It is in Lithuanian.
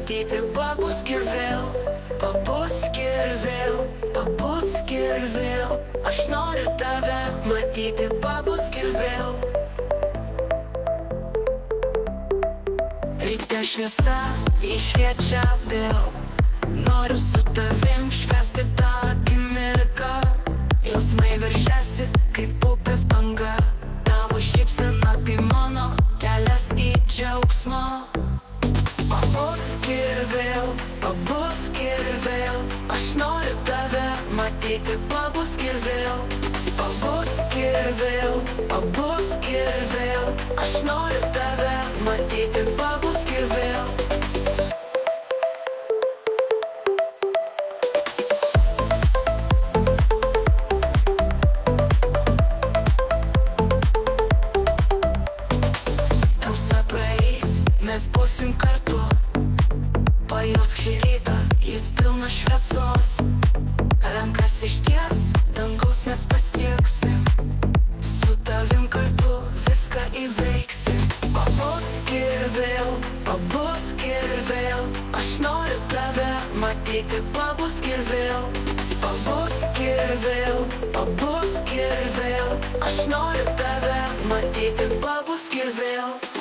matyti pabusk ir vėl, pabusk ir vėl, pabusk ir vėl. Aš noriu tave matyti pabusk ir vėl. Ryte šviesa iššviečia vėl, noriu su tavim švęsti tą akimirką. Jausmai veržiasi kaip upės banga, tavo šypsena tai mano kelias į džiaugsmą. Pabusk ir vėl, pabusk ir vėl, aš noriu tave matyti pabusk ir vėl. Pabusk ir vėl, pabusk ir vėl, aš noriu tave matyti pabusk ir vėl. Tamsa praeis, mes būsim kartu, pajausk šį rytą, jis pilnas šviesos. Rankas išties, dangaus mes pasieksim, su tavim kartu viską įveiksim. Pabusk ir vėl, pabusk ir vėl, aš noriu tave matyti pabusk ir vėl. Pabusk ir vėl, pabusk ir vėl, aš noriu tave matyti pabusk ir vėl.